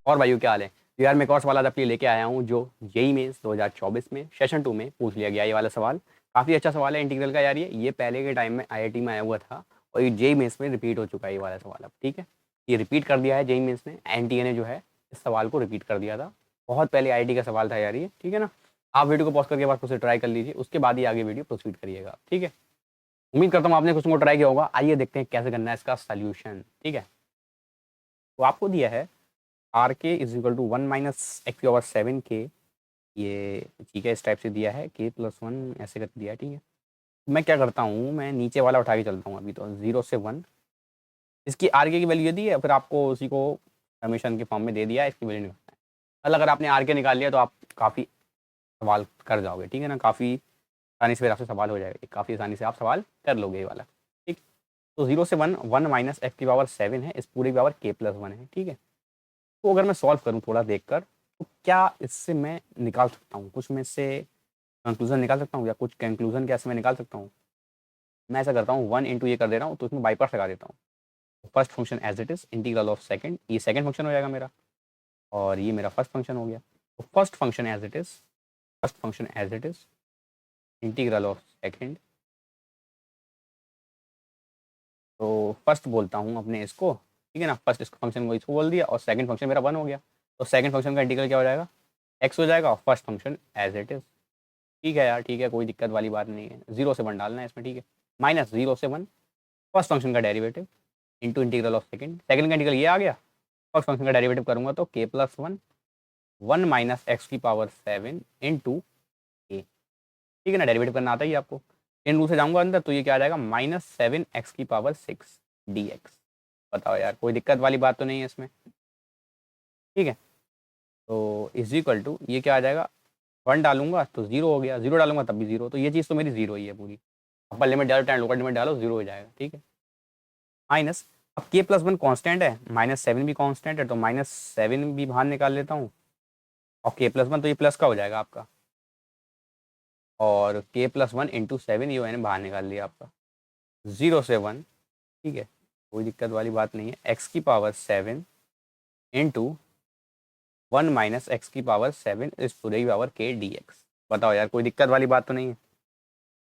और भाइयों क्या हाल है। तो यार मैं एक और सवाल आज आपके लिए लेके आया हूँ जो जेईई मेंस 2024 में सेशन 2 में पूछ लिया गया। ये वाला सवाल काफ़ी अच्छा सवाल है इंटीग्रल का यार। ये पहले के टाइम में आईआईटी में आया हुआ था और ये जेईई मेंस में रिपीट हो चुका है ये वाला सवाल। अब ठीक है, ये रिपीट कर दिया है जेईई मेंस में। एनटीए ने जो है इस सवाल को रिपीट कर दिया था। बहुत पहले आईआईटी का सवाल था यार ये, ठीक है ना। आप वीडियो को पॉज करके बाद उसे ट्राई कर लीजिए, उसके बाद ही आगे वीडियो प्रोसीड करिएगा, ठीक है। उम्मीद करता हूँ आपने कुछ को ट्राई किया होगा। आइए देखते हैं कैसे करना है इसका सोल्यूशन, ठीक है। तो आपको दिया है आर के इज इक्वल टू 1 - x⁴ के, ये ठीक है, इस टाइप से दिया है k+1 ऐसे करके दिया है, ठीक है। मैं क्या करता हूँ, मैं नीचे वाला उठा के चलता हूँ। अभी तो 0 से 1 इसकी आर के की वैल्यू दी है, फिर आपको उसी को समेशन के फॉर्म में दे दिया है, इसकी वैल्यू निकालना है। कल अगर आपने आर के निकाल लिया तो आप काफ़ी सवाल कर जाओगे, ठीक है ना। काफ़ी आसानी से फिर आपसे सवाल हो जाएगा, काफ़ी आसानी से आप सवाल कर लोगे ये वाला, ठीक। तो 0 से 1 1 - x⁴ है, इस पूरी की पावर k+1 है, ठीक है। तो अगर मैं सॉल्व करूँ थोड़ा देखकर, तो क्या इससे मैं निकाल सकता हूँ कुछ में से कंक्लूजन निकाल सकता हूँ, या कुछ कंक्लूजन क्या इससे मैं निकाल सकता हूँ। मैं ऐसा करता हूँ 1 इंटू ये कर दे रहा हूँ, तो इसमें बाई पार्ट्स लगा देता हूँ। First function as it is integral of second, ये सेकंड फंक्शन हो जाएगा मेरा, और ये मेरा फर्स्ट फंक्शन हो गया। तो first function as it is, first function as it is integral of second. तो फर्स्ट बोलता हूँ अपने इसको, ठीक है ना। फर्स्ट इसको फंक्शन को इसको बोल दिया, और सेकंड फंक्शन मेरा 1 हो गया। तो सेकंड फंक्शन का इंटीग्रल क्या हो जाएगा, x हो जाएगा, और first function as it is. ठीक है यार, ठीक है, कोई दिक्कत वाली बात नहीं है। 0 से 1 डालना है इसमें, ठीक है। -0 से 1 फर्स्ट फंक्शन का derivative into integral of second, second का इंटीग्रल ये आ गया। फर्स्ट फंक्शन का डेरिवेटिव करूंगा तो k+1 1 - x⁴ इंटू ए, ठीक है ना। डेरिवेटिव करना आता ही है आपको। इन रूल से जाऊंगा अंदर तो ये क्या आ जाएगा, -7x⁴ dx। बताओ यार, कोई दिक्कत वाली बात तो नहीं है इसमें, ठीक है। तो इज इक्वल टू ये क्या आ जाएगा, 1 डालूंगा तो 0 हो गया, 0 डालूंगा तब भी 0, तो ये चीज़ तो मेरी 0 ही है पूरी। अपर लिमिट डालो टाइम लोअर लिमिट डालो, 0 हो जाएगा, ठीक है। माइनस, अब k+1 कांस्टेंट है, -7 भी कांस्टेंट है, तो -7 भी बाहर निकाल लेता हूँ, और k+1 तो ये प्लस का हो जाएगा आपका, और k+1 इंटू 7 ये मैंने बाहर निकाल लिया आपका। 0 से 1, ठीक है, कोई दिक्कत वाली बात नहीं है। x⁴ इंटू 1 - x⁴ इस पूरे की पावर k dx। बताओ यार, कोई दिक्कत वाली बात तो नहीं है।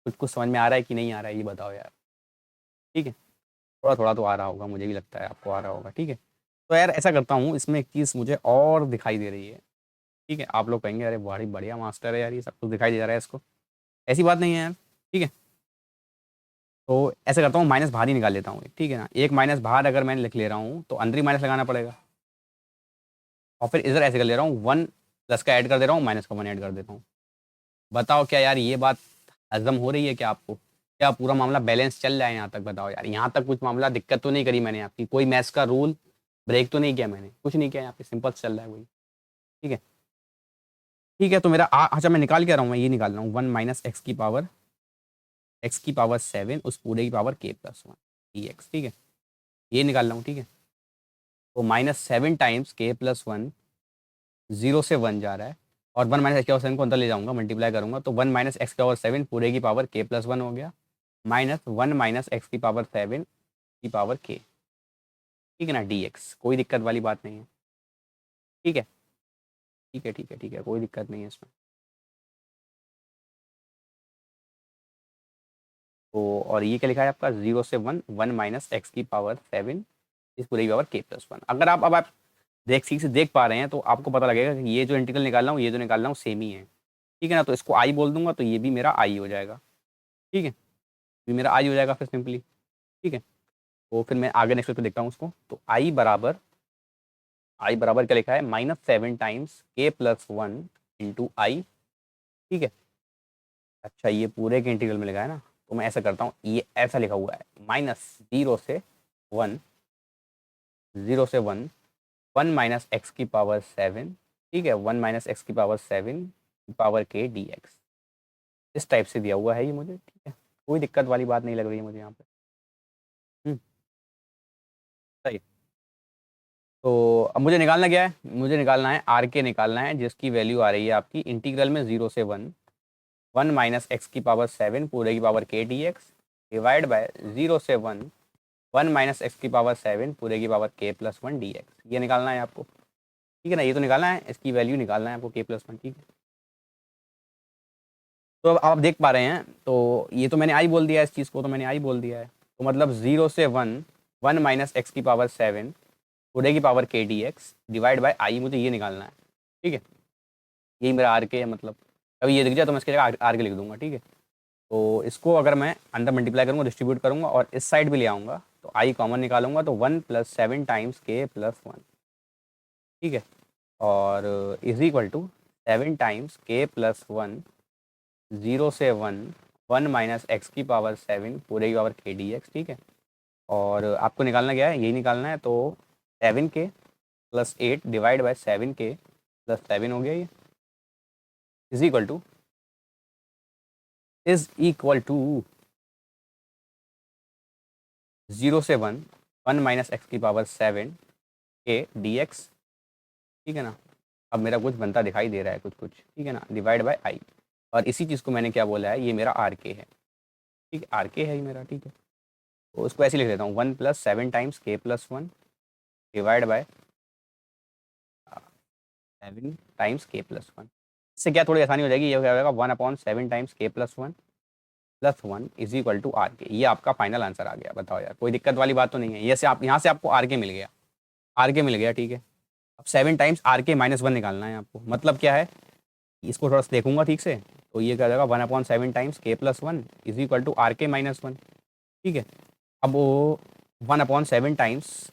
कुछ कुछ समझ में आ रहा है कि नहीं आ रहा है, ये बताओ यार, ठीक है। थोड़ा थोड़ा तो आ रहा होगा, मुझे भी लगता है आपको आ रहा होगा, ठीक है। तो यार ऐसा करता हूँ, इसमें एक चीज़ मुझे और दिखाई दे रही है, ठीक है। आप लोग कहेंगे अरे बड़ी बढ़िया मास्टर है यार, ये सब कुछ दिखाई दे जा रहा है इसको। ऐसी बात नहीं है यार, ठीक है। तो ऐसा करता हूँ, माइनस बाहर ही निकाल लेता हूँ, ठीक है ना। एक माइनस बाहर अगर मैंने लिख ले रहा हूँ तो अंदर ही माइनस लगाना पड़ेगा, और फिर इधर ऐसे कर ले रहा हूँ, 1 प्लस का ऐड कर दे रहा हूँ, माइनस का 1 ऐड कर देता हूँ। बताओ क्या यार ये बात हजम हो रही है क्या आपको, क्या पूरा मामला बैलेंस चल रहा है यहाँ तक। बताओ यार, यहाँ तक कुछ मामला दिक्कत तो नहीं करी मैंने आपकी, कोई मैथ्स का रूल ब्रेक तो नहीं किया मैंने, कुछ नहीं किया यहाँ पे, सिंपल चल रहा है वही, ठीक है। ठीक है, तो मेरा अच्छा मैं निकाल के आ रहा हूँ, मैं ये निकाल रहा हूँ 1 - x⁴ उस पूरे की पावर k+1 dx, ठीक है, ये निकाल रहा हूँ, ठीक है। तो -7 टाइम्स k+1, 0 से 1 जा रहा है, और 1 - x⁴ को अंदर ले जाऊंगा, मल्टीप्लाई करूंगा, तो 1 - x⁴ पूरे की पावर k+1 हो गया, -1 - x⁴ की पावर k, ठीक है ना, dx। कोई दिक्कत वाली बात नहीं है, ठीक है, ठीक है, ठीक है, ठीक है, कोई दिक्कत नहीं है इसमें। तो और ये क्या लिखा है आपका, 0 से 1 1 - x⁴ इस पूरे की पावर k+1। अगर आप अब आप ठीक से देख पा रहे हैं तो आपको पता लगेगा कि ये जो इंटीग्रल निकाल रहा हूँ, ये जो निकाल रहा हूँ सेम ही है, ठीक है ना। तो इसको आई बोल दूंगा तो ये भी मेरा आई हो जाएगा, ठीक है, ये मेरा आई हो जाएगा फिर सिंपली, ठीक है। तो फिर मैं आगे नेक्स्ट पे देखता हूँ उसको। तो आई बराबर क्या लिखा है, -7 टाइम्स k+1 इंटू आई, ठीक है। अच्छा, ये पूरे के इंटीग्रल में लिखा है ना, तो मैं ऐसा करता हूँ, ये ऐसा लिखा हुआ है, -0 से 1, 0 से 1 1 - x⁴ ठीक है, 1 - x⁴ पावर k dx, इस टाइप से दिया हुआ है ये मुझे, ठीक है। कोई दिक्कत वाली बात नहीं लग रही है मुझे यहाँ पे। सही। तो अब मुझे निकालना क्या है, मुझे निकालना है आर के निकालना है, जिसकी वैल्यू आ रही है आपकी इंटीग्रल में 0 से 1 1 - x⁴ पूरे की power k dx divide bye 0 से 1 1 - x⁴ पूरे की पावर k+1 dx, ये निकालना है आपको। ठीक है ना, ये तो निकालना है, इसकी वैल्यू निकालना है आपको k+1, ठीक है। तो अब आप देख पा रहे हैं, तो ये तो मैंने आई बोल दिया है, इस चीज़ को तो मैंने आई बोल दिया है, तो मतलब 0 से 1 1 माइनस एक्स की पावर 7 पूरे की power k dx divide by i, मुझे ये निकालना है, ठीक है। यही मेरा आर के है, मतलब अभी ये दिख जाए तो मैं इसकी जगह आर के लिख दूंगा, ठीक है। तो इसको अगर मैं अंदर मल्टीप्लाई करूँगा, डिस्ट्रीब्यूट करूँगा और इस साइड भी ले आऊँगा, तो आई कॉमन निकालूंगा, तो 1 + 7 टाइम्स k+1, ठीक है। और is equal to 7 times k+1 0 से 1 1 माइनस एक्स की पावर 7 पूरे की पावर k dx, ठीक है। और आपको निकालना क्या है, यही निकालना है, तो 7k + 8 डिवाइड बाय 7k + 7 हो गया ये, इज इक्वल टू 0 से 1 1 माइनस एक्स की पावर 7 k dx, ठीक है ना। अब मेरा कुछ बनता दिखाई दे रहा है, कुछ कुछ, ठीक है ना, डिवाइड बाय आई। और इसी चीज़ को मैंने क्या बोला है, ये मेरा आर के है, ठीक है, आर के है ये मेरा, ठीक है। तो उसको ऐसे लिख देता हूँ, 1 + 7 times k+1 divide by 7 times k+1। इससे क्या थोड़ी आसानी हो जाएगी, ये हो जाएगा 1/7 times k+1 + 1 is equal to r k. ये आपका फाइनल आंसर आ गया। बताओ यार, कोई दिक्कत वाली बात तो नहीं है, ये से आप यहाँ से आपको आर के मिल गया, आर के मिल गया, ठीक है। अब 7 टाइम्स आर के -1 निकालना है आपको, मतलब क्या है, इसको थोड़ा सा देखूंगा ठीक से, तो ये क्या हो जाएगा 1/7 times k+1 is equal to r k -1, ठीक है। अब वो 1/7 टाइम्स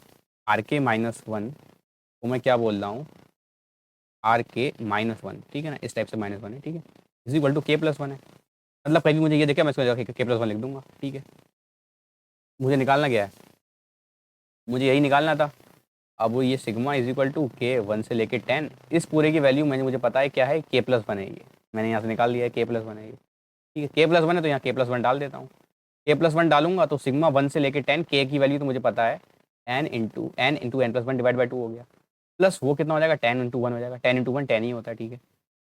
आर के -1 को मैं क्या बोल रहा हूँ, आर के -1, ठीक है ना, इस टाइप से -1 है, ठीक है, इज इक्वल टू k+1 है। मतलब कहीं भी मुझे ये देखा मैं इसको k+1 लिख दूंगा, ठीक है। मुझे निकालना क्या है, मुझे यही निकालना था। अब वो ये सिग्मा इज इक्वल टू के 1 से लेके 10, इस पूरे की वैल्यू मुझे पता है क्या है, k+1 है, ये मैंने यहाँ से निकाल लिया है, k+1 है ये, ठीक है। k+1 है तो यहाँ k+1 डाल देता हूँ, k+1 डालूंगा तो सिग्मा 1 से लेके 10, k की वैल्यू तो मुझे पता है n × n+1 डिवाइड बाई 2 हो गया, प्लस वो कितना हो जाएगा 10 × 1 हो जाएगा, 10 × 1 10 ही होता है, ठीक है।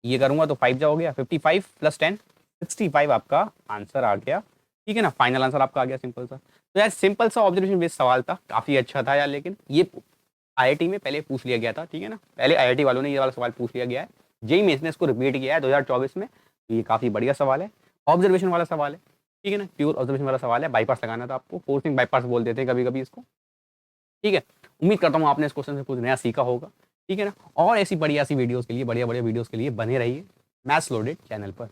ये करूँगा तो 5 जा हो गया, 55 + 10 65 आपका आंसर आ गया, ठीक है ना। फाइनल आंसर आपका आ गया, सिंपल सा। तो यार सिंपल सा ऑब्जर्वेशन बेस्ड सवाल था, काफ़ी अच्छा था यार, लेकिन ये आईआईटी में पहले पूछ लिया गया था, ठीक है ना, पहले आईआईटी वालों ने ये वाला सवाल पूछ लिया गया है, जेई मेंस ने इसको रिपीट किया है 2024 में, तो ये काफ़ी बढ़िया सवाल है, ऑब्जर्वेशन वाला सवाल है, ठीक है ना, प्योर ऑब्जर्वेशन वाला सवाल है, बाईपास लगाना था आपको, फोर्सिंग बाईपास बोल देते हैं कभी कभी इसको, ठीक है। उम्मीद करता हूँ आपने इस क्वेश्चन से कुछ नया सीखा होगा, ठीक है ना। और ऐसी बढ़िया सी वीडियोज़ के लिए, बढ़िया बढ़िया वीडियोज़ के लिए बने रहिए मैथ्स लोडेड चैनल पर।